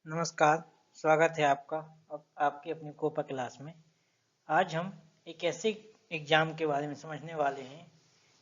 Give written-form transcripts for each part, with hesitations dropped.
नमस्कार, स्वागत है आपका आपकी अपनी कोपा क्लास में। आज हम एक ऐसे एग्ज़ाम के बारे में समझने वाले हैं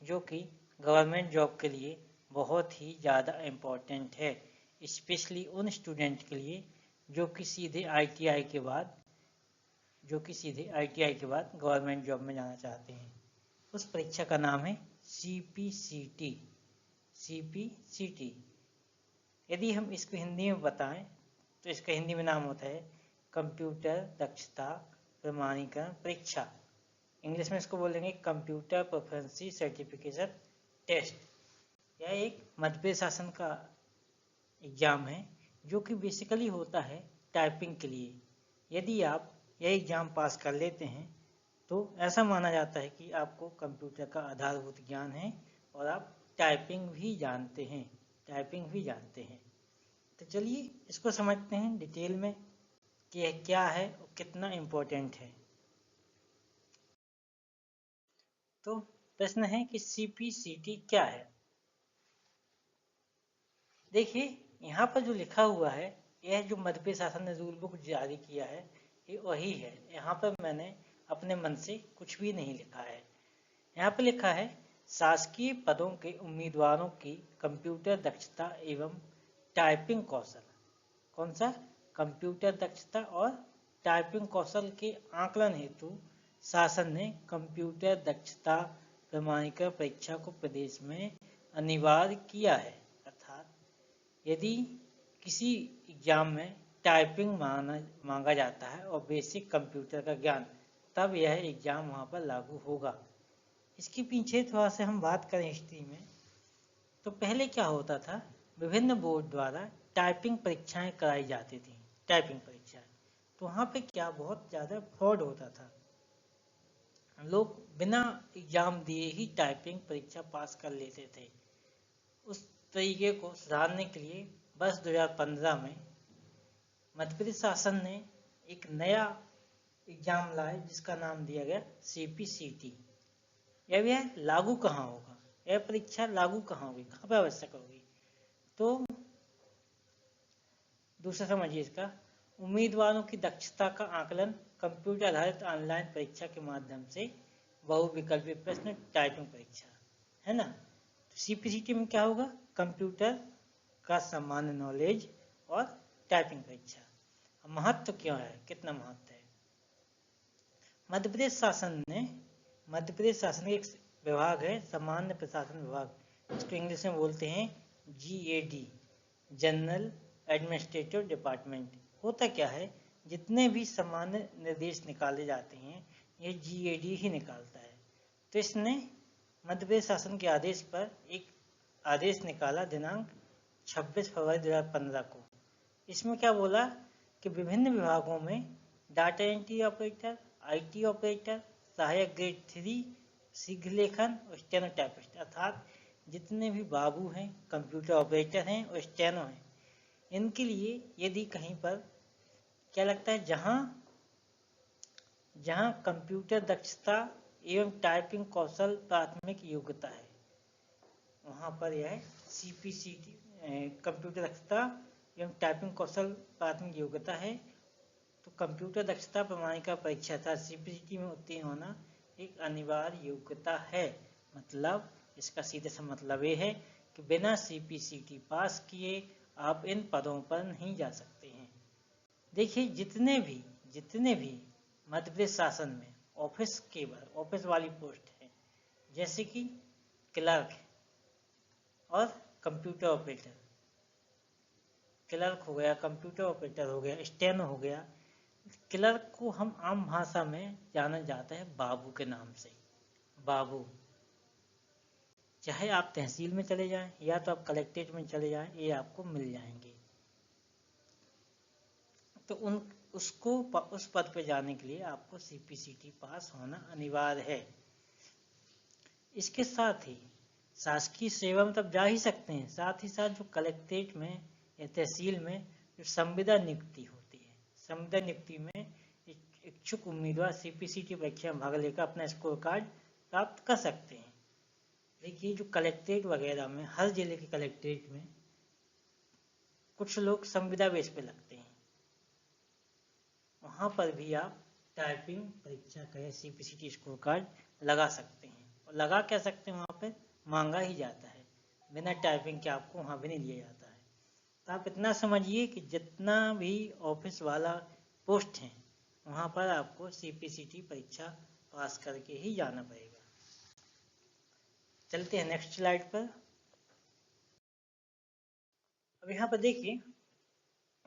जो कि गवर्नमेंट जॉब के लिए बहुत ही ज़्यादा इम्पोर्टेंट है, स्पेशली उन स्टूडेंट के लिए जो कि सीधे आईटीआई के बाद गवर्नमेंट जॉब में जाना चाहते हैं। उस परीक्षा का नाम है सीपीसीटी। यदि हम इसको हिंदी में बताएं तो इसका हिंदी में नाम होता है कंप्यूटर दक्षता प्रमाणीकरण परीक्षा। इंग्लिश में इसको बोलेंगे कंप्यूटर प्रोफिशिएंसी सर्टिफिकेशन टेस्ट। यह एक मध्य प्रदेश शासन का एग्जाम है जो कि बेसिकली होता है टाइपिंग के लिए। यदि आप यह एग्जाम पास कर लेते हैं तो ऐसा माना जाता है कि आपको कंप्यूटर का आधारभूत ज्ञान है और आप टाइपिंग भी जानते हैं। तो चलिए इसको समझते हैं डिटेल में कि यह क्या है और कितना इम्पोर्टेंट है। तो प्रश्न है कि सीपीसीटी क्या है। देखिए यहाँ पर जो लिखा हुआ है, यह जो मध्य प्रदेश शासन ने रूल बुक जारी किया है ये वही है। यहाँ पर मैंने अपने मन से कुछ भी नहीं लिखा है। यहाँ पर लिखा है शासकीय पदों के उम्मीदवारों की कंप्यूटर दक्षता एवं टाइपिंग कौशल। कौन सा? कंप्यूटर दक्षता और टाइपिंग कौशल के आकलन हेतु शासन ने कंप्यूटर दक्षता प्रमाणीकरण परीक्षा को प्रदेश में अनिवार्य किया है। अर्थात यदि किसी एग्जाम में टाइपिंग मांगा जाता है और बेसिक कंप्यूटर का ज्ञान, तब यह एग्जाम वहाँ पर लागू होगा। इसके पीछे थोड़ा सा हम बात करें हिस्ट्री में, तो पहले क्या होता था, विभिन्न बोर्ड द्वारा टाइपिंग परीक्षाएं कराई जाती थी। टाइपिंग परीक्षाएं तो वहाँ पे क्या बहुत ज़्यादा फ्रॉड होता था। लोग बिना एग्जाम दिए ही टाइपिंग परीक्षा पास कर लेते थे। उस तरीके को सुधारने के लिए वर्ष 2015 में मध्य प्रदेश शासन ने एक नया एग्जाम लाए जिसका नाम दिया गया सीपीसीटी। यह लागू कहाँ होगा, यह परीक्षा लागू कहाँ होगी, कहाँ पर आवश्यक होगी? तो दूसरा समझिए इसका, उम्मीदवारों की दक्षता का आकलन कंप्यूटर आधारित ऑनलाइन परीक्षा के माध्यम से, बहुविकल्पीय प्रश्न टाइपिंग परीक्षा, है ना। तो सीपीसीटी में क्या होगा, कंप्यूटर का सामान्य नॉलेज और टाइपिंग परीक्षा। महत्व क्यों है, कितना महत्व है? मध्य प्रदेश शासन का एक विभाग है सामान्य प्रशासन विभाग, इसको इंग्लिश में बोलते हैं जीएडी, जनरल एडमिनिस्ट्रेटिव डिपार्टमेंट। होता क्या है, जितने भी सामान्य निर्देश निकाले जाते हैं ये जीएडी ही निकालता है। तो इसने मध्य प्रदेश शासन के आदेश पर एक आदेश निकाला दिनांक 26 फरवरी 2015 को। इसमें क्या बोला कि विभिन्न विभागों में data entry operator, IT operator, सहायक ग्रेड 3, शीघ्र लेखन और स्टेनो टाइपिस्ट, अर्थात जितने भी बाबू हैं, कंप्यूटर ऑपरेटर हैं और स्टेनो हैं, इनके लिए यदि कहीं पर क्या लगता है, जहां कंप्यूटर दक्षता एवं टाइपिंग कौशल प्राथमिक योग्यता है, वहां पर यह सीपीसीटी कंप्यूटर दक्षता एवं टाइपिंग कौशल प्राथमिक योग्यता है। तो कंप्यूटर दक्षता प्रमाणिका परीक्षा था सीपीसीटी में उत्तीर्ण होना एक अनिवार्य योग्यता है। मतलब इसका सीधे सा मतलब ये है कि बिना सीपीसीटी पास किए आप इन पदों पर नहीं जा सकते हैं। देखिए जितने भी मध्य प्रदेश शासन में ऑफिस वाली पोस्ट है, जैसे कि क्लर्क और कंप्यूटर ऑपरेटर, क्लर्क हो गया, कंप्यूटर ऑपरेटर हो गया, स्टेनो हो गया। क्लर्क को हम आम भाषा में जाना जाता है बाबू के नाम से। बाबू, चाहे आप तहसील में चले जाएं या तो आप कलेक्ट्रेट में चले जाएं, ये आपको मिल जाएंगे। तो उस पद पे जाने के लिए आपको सीपीसीटी पास होना अनिवार्य है। इसके साथ ही शासकीय सेवा में तब जा ही सकते हैं, साथ ही साथ जो कलेक्ट्रेट में या तहसील में जो संविदा नियुक्ति होती है, संविदा नियुक्ति में इच्छुक उम्मीदवार सीपीसीटी परीक्षा में भाग लेकर अपना स्कोर कार्ड प्राप्त कर सकते हैं। देखिए जो कलेक्ट्रेट वगैरह में, हर जिले के कलेक्ट्रेट में कुछ लोग संविदा बेस पे लगते हैं, वहाँ पर भी आप टाइपिंग परीक्षा का या CPCT स्कोर कार्ड लगा सकते हैं। और लगा क्या सकते हैं, वहाँ पे मांगा ही जाता है, बिना टाइपिंग के आपको वहाँ भी नहीं लिया जाता है। तो आप इतना समझिए कि जितना भी ऑफिस वाला पोस्ट है वहाँ पर आपको CPCT परीक्षा पास करके ही जाना पड़ेगा। चलते हैं नेक्स्ट स्लाइड पर। अब यहाँ पर देखिए,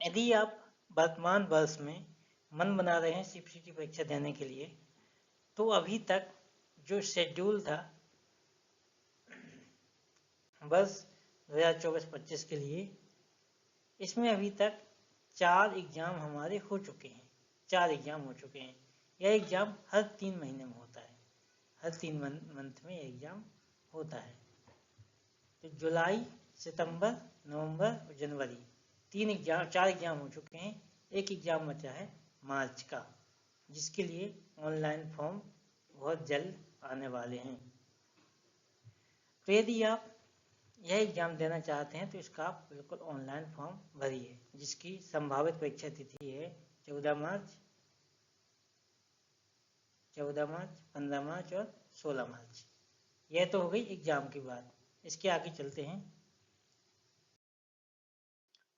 यदि आप वर्तमान वर्ष में मन बना रहे हैं CPCT परीक्षा देने के लिए, तो अभी तक जो शेड्यूल था वर्ष 2024-25 के लिए, इसमें अभी तक 4 एग्जाम हमारे हो चुके हैं। 4 एग्जाम हो चुके हैं। यह एग्जाम हर 3 महीने में होता है, हर 3 मंथ में एग्जाम होता है। तो जुलाई, सितंबर, नवंबर और जनवरी 4 एग्जाम हो चुके हैं। एक एग्जाम बचा है मार्च का, जिसके लिए ऑनलाइन फॉर्म बहुत जल्द आने वाले हैं। तो यदि आप यह एग्जाम देना चाहते हैं तो इसका आप बिल्कुल ऑनलाइन फॉर्म भरिए, जिसकी संभावित परीक्षा तिथि है 14 मार्च, 15 मार्च और 16 मार्च। यह तो हो गई एग्जाम की बात। इसके आगे चलते हैं।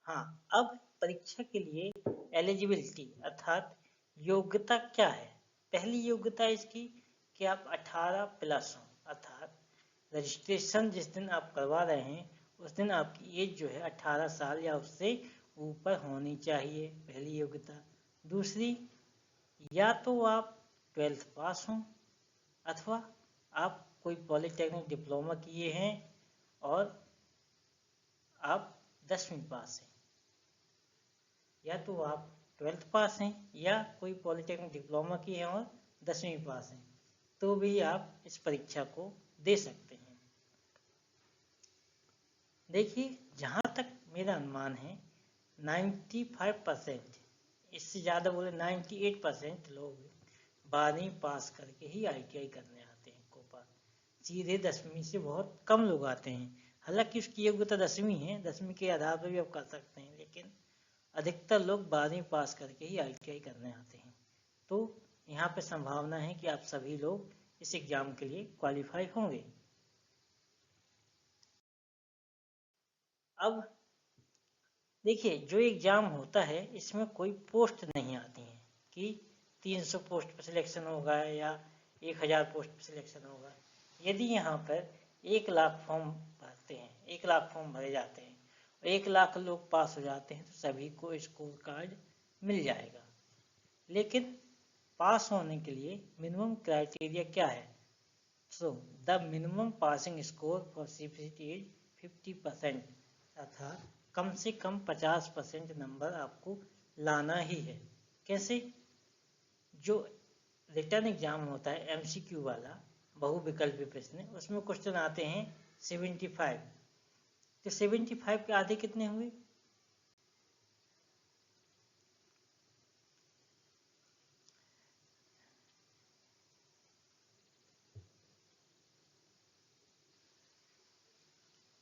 हाँ, अब परीक्षा के लिए एलिजिबिलिटी अर्थात योग्यता क्या है। पहली योग्यता इसकी कि आप 18+ हो, अर्थात रजिस्ट्रेशन जिस दिन आप करवा रहे हैं उस दिन आपकी एज जो है 18 साल या उससे ऊपर होनी चाहिए, पहली योग्यता। दूसरी, या तो आप 12th पास हों अथवा आप कोई पॉलिटेक्निक डिप्लोमा किए हैं और आप 10वीं पास हैं। या तो आप 12th पास हैं या कोई पॉलिटेक्निक डिप्लोमा किए हैं और 10वीं पास हैं, तो भी आप इस परीक्षा को दे सकते हैं। देखिए, जहाँ तक मेरा अनुमान है 95%, इससे ज़्यादा बोले 98% लोग 12वीं पास करके ही ITI करने आते हैं कोपा। सीधे 10वीं से बहुत कम लोग आते हैं। हालांकि उसकी योग्यता 10वीं है, 10वीं के आधार पर भी आप कर सकते हैं, लेकिन अधिकतर लोग 12वीं पास करके ही ITI करने आते हैं। तो यहाँ पे संभावना है कि आप सभी लोग इस एग्जाम के लिए क्वालिफाई होंगे। अब देखिए, जो एग्जाम होता है इसमें कोई पोस्ट नहीं आती है कि 300 पोस्ट पर सिलेक्शन होगा या 1000 पोस्ट पर सिलेक्शन होगा। यदि यहाँ पर 1 लाख फॉर्म भरते हैं, 1 लाख फॉर्म भरे जाते हैं और 1 लाख लोग पास हो जाते हैं तो सभी को स्कोर कार्ड मिल जाएगा। लेकिन पास होने के लिए मिनिमम क्राइटेरिया क्या है? So the minimum passing score for CPCT is 50%, अर्थात कम से कम 50% नंबर आपको लाना ही है। कैसे? जो रिटर्न एग्जाम होता है MCQ वाला बहुविकल्पी प्रश्न, उसमें क्वेश्चन आते हैं 75। तो 75 के आधे कितने हुए?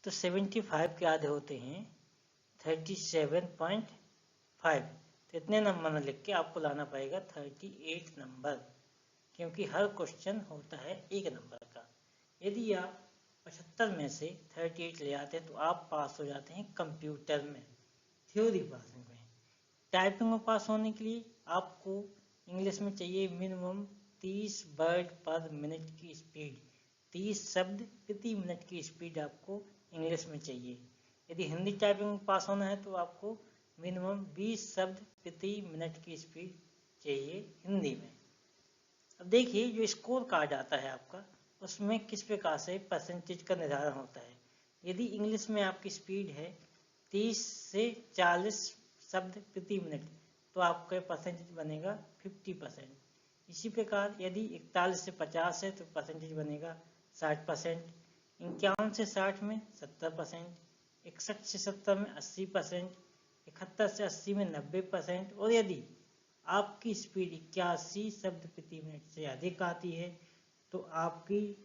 तो 75 के आधे होते हैं 37.5। तो इतने नंबर लिख के आपको लाना पड़ेगा 38 नंबर, क्योंकि हर क्वेश्चन होता है 1 नंबर का। यदि आप 75 में से 38 ले आते हैं तो आप पास हो जाते हैं कंप्यूटर में, थ्योरी पासिंग में। टाइपिंग में पास होने के लिए आपको इंग्लिश में चाहिए मिनिमम 30 वर्ड पर मिनट की स्पीड, 30 शब्द प्रति मिनट की स्पीड आपको इंग्लिश में चाहिए। यदि हिंदी टाइपिंग में पास होना है तो आपको मिनिमम 20 शब्द प्रति मिनट की स्पीड चाहिए हिंदी में। अब देखिए, जो स्कोर कार्ड आता है आपका, उसमें किस प्रकार से परसेंटेज का निर्धारण होता है। यदि इंग्लिश में आपकी स्पीड है 30 से 40 शब्द प्रति मिनट, तो आपका परसेंटेज बनेगा 50%। इसी प्रकार यदि 41 से 50 है तो परसेंटेज बनेगा 60%, 51 से 60 में 70%, 61 से 70 में 80%, 71 से 80 में 90%, और यदि आपकी स्पीड 81 शब्द प्रति मिनट से अधिक आती है तो आपकी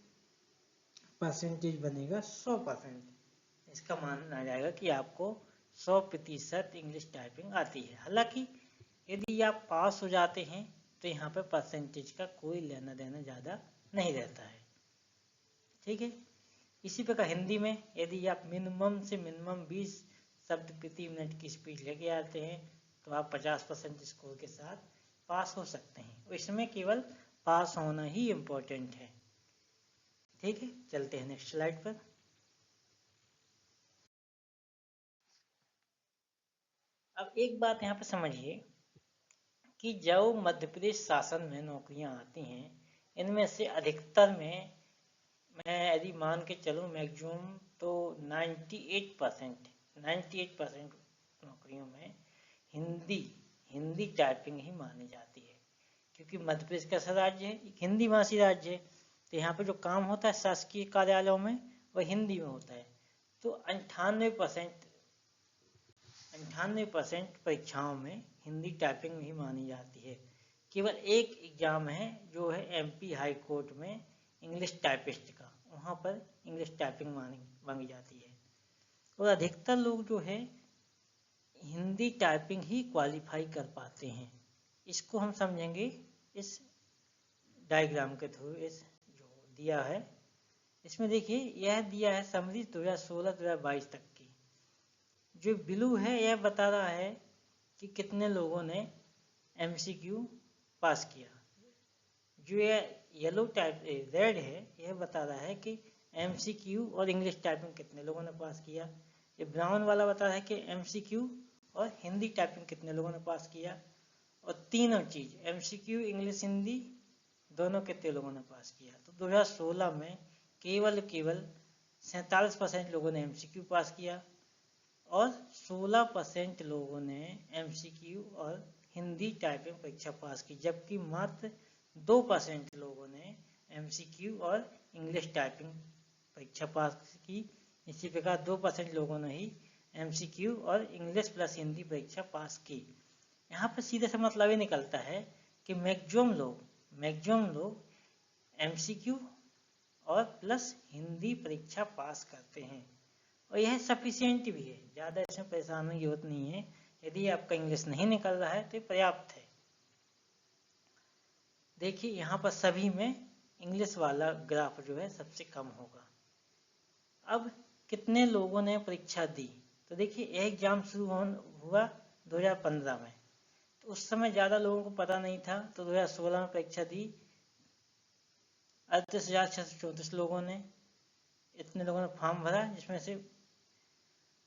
परसेंटेज बनेगा 100%। इसका माना जाएगा कि आपको 100% इंग्लिश टाइपिंग आती है। हालांकि यदि आप पास हो जाते हैं तो यहाँ पे परसेंटेज का कोई लेना देना ज़्यादा नहीं रहता है, ठीक है। इसी प्रकार हिंदी में यदि आप मिनिमम से मिनिमम 20 शब्द प्रति मिनट की स्पीड लेके आते हैं तो आप 50% स्कोर के साथ पास हो सकते हैं। इसमें केवल पास होना ही इम्पोर्टेंट है, ठीक है। चलते हैं नेक्स्ट स्लाइड पर। अब एक बात यहाँ पे समझिए कि जो मध्य प्रदेश शासन में नौकरियां आती हैं, इनमें से अधिकतर में मैं यदि मान के चलूँ मैक्सिमम तो 98% नौकरियों में हिंदी टाइपिंग ही मानी जाती है, क्योंकि मध्य प्रदेश कैसा राज्य है, एक हिंदी भाषी राज्य है। तो यहाँ पे जो काम होता है शासकीय कार्यालयों में वह हिंदी में होता है। तो 98% परीक्षाओं में हिंदी टाइपिंग ही मानी जाती है। केवल एक एग्जाम है जो है एमपी हाई कोर्ट में इंग्लिश टाइपिस्ट का, वहाँ पर इंग्लिश टाइपिंग मांगी जाती है। और अधिकतर लोग जो है हिंदी टाइपिंग ही क्वालिफाई कर पाते हैं। इसको हम समझेंगे इस डायग्राम के थ्रू। इस जो दिया है इसमें देखिए, यह दिया है समरी 2016-2022 तक की। जो ब्लू है यह बता रहा है कि कितने लोगों ने एमसीक्यू पास किया। जो यह येलो टाइप रेड है यह बता रहा है कि एमसीक्यू और इंग्लिश टाइपिंग कितने लोगों ने पास किया। ये ब्राउन वाला बता रहा है कि एमसीक्यू और हिंदी टाइपिंग कितने लोगों ने पास किया। और तीनों चीज एमसीक्यू इंग्लिश हिंदी दोनों कितने लोगों ने पास किया। तो 2016 में केवल 47% लोगों ने एमसीक्यू पास किया और 16% लोगों ने एमसीक्यू और हिंदी टाइपिंग परीक्षा पास की, जबकि मात्र 2% लोगों ने एमसीक्यू और इंग्लिश टाइपिंग परीक्षा पास की। इसी प्रकार 2% लोगों ने ही एमसीक्यू और इंग्लिश प्लस हिंदी परीक्षा पास की। यहाँ पर सीधे से मतलब ये निकलता है कि मैक्सिमम लोग एमसीक्यू और प्लस हिंदी परीक्षा पास करते हैं, और यह सफिशिएंट भी है, ज़्यादा इसमें परेशान होने की जरूरत नहीं है। यदि आपका इंग्लिश नहीं निकल रहा है तो पर्याप्त है। देखिए यहाँ पर सभी में इंग्लिश वाला ग्राफ जो है सबसे कम होगा। अब कितने लोगों ने परीक्षा दी, तो देखिए एग्जाम शुरू हुआ 2015 में, तो उस समय ज़्यादा लोगों को पता नहीं था। तो 2016 में परीक्षा दी 38,634 लोगों ने, इतने लोगों ने फॉर्म भरा, जिसमें से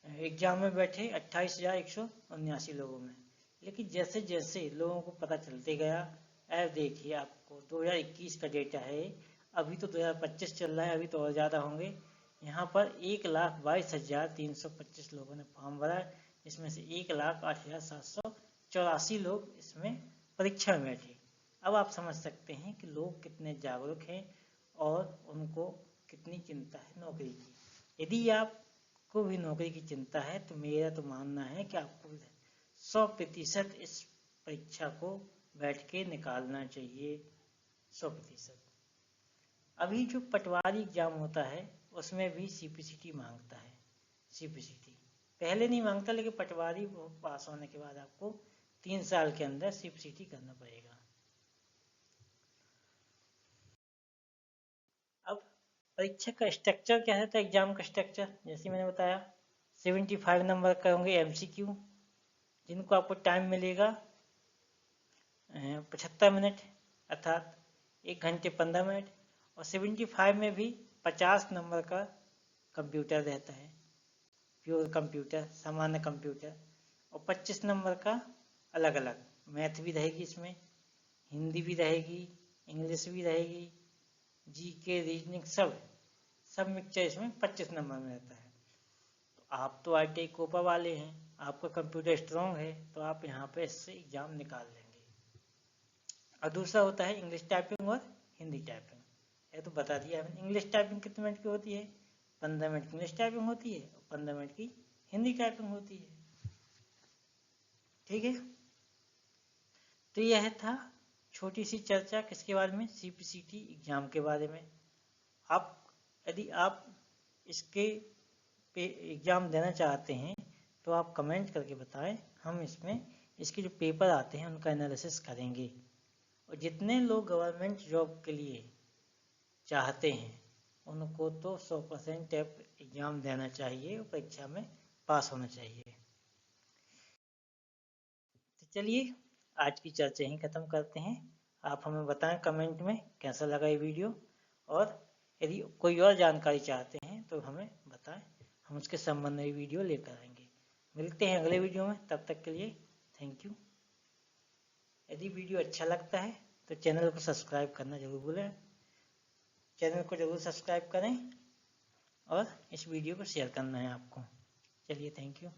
एग्जाम में बैठे 28,179 लोगों में। लेकिन जैसे जैसे लोगों को पता चलते गया, अब देखिए आपको 2021 का डेटा है, अभी तो 2025 चल रहा है, अभी तो और ज़्यादा होंगे। यहाँ पर 1,22,325 लोगों ने फॉर्म भरा, इसमें से 1,08,784 लोग इसमें परीक्षा में बैठे। अब आप समझ सकते हैं कि लोग कितने जागरूक हैं और उनको कितनी चिंता है नौकरी की। यदि आपको भी नौकरी की चिंता है तो मेरा तो मानना है कि आपको 100% इस परीक्षा को बैठ के निकालना चाहिए, 100%। अभी जो पटवारी एग्जाम होता है उसमें भी सीपीसीटी मांगता है। सीपीसीटी पहले नहीं मांगता, लेकिन पटवारी पास होने के बाद आपको 3 साल के अंदर सीपीसीटी करना पड़ेगा। अब परीक्षा का स्ट्रक्चर क्या रहता है, एग्जाम का स्ट्रक्चर जैसे मैंने बताया, 75 नंबर का होंगे एमसीक्यू, जिनको आपको टाइम मिलेगा 75 मिनट अर्थात 1 घंटे 15 मिनट। और 75 में भी 50 नंबर का कंप्यूटर रहता है, प्योर कंप्यूटर, सामान्य कंप्यूटर। और 25 नंबर का अलग अलग मैथ भी रहेगी, इसमें हिंदी भी रहेगी, इंग्लिश भी रहेगी, जीके रीजनिंग सब मिक्सचर इसमें 25 नंबर में रहता है। तो आप तो ITI कोपा वाले हैं, आपका कंप्यूटर स्ट्रॉन्ग है, तो आप यहाँ पे इससे एग्जाम निकाल लेंगे। और दूसरा होता है इंग्लिश टाइपिंग और हिंदी टाइपिंग। ये तो बता दिया मैंने। इंग्लिश टाइपिंग कितने मिनट की होती है, 15 मिनट की इंग्लिश टाइपिंग होती है और 15 मिनट की हिंदी टाइपिंग होती है, ठीक है। तो यह था छोटी सी चर्चा किसके बारे में, सीपीसीटी एग्जाम के बारे में। यदि आप इसके पे एग्जाम देना चाहते हैं तो आप कमेंट करके बताएं, हम इसमें इसके जो पेपर आते हैं उनका एनालिसिस करेंगे। और जितने लोग गवर्नमेंट जॉब के लिए चाहते हैं उनको तो 100% एग्जाम देना चाहिए और परीक्षा में पास होना चाहिए। तो चलिए आज की चर्चा यहीं ख़त्म करते हैं। आप हमें बताएं कमेंट में कैसा लगा ये वीडियो, और यदि कोई और जानकारी चाहते हैं तो हमें बताएं, हम उसके संबंध में वीडियो लेकर आएंगे। मिलते हैं अगले वीडियो में, तब तक के लिए थैंक यू। यदि वीडियो अच्छा लगता है तो चैनल को सब्सक्राइब करना जरूर भूलें, चैनल को जरूर सब्सक्राइब करें और इस वीडियो को शेयर करना है आपको। चलिए थैंक यू।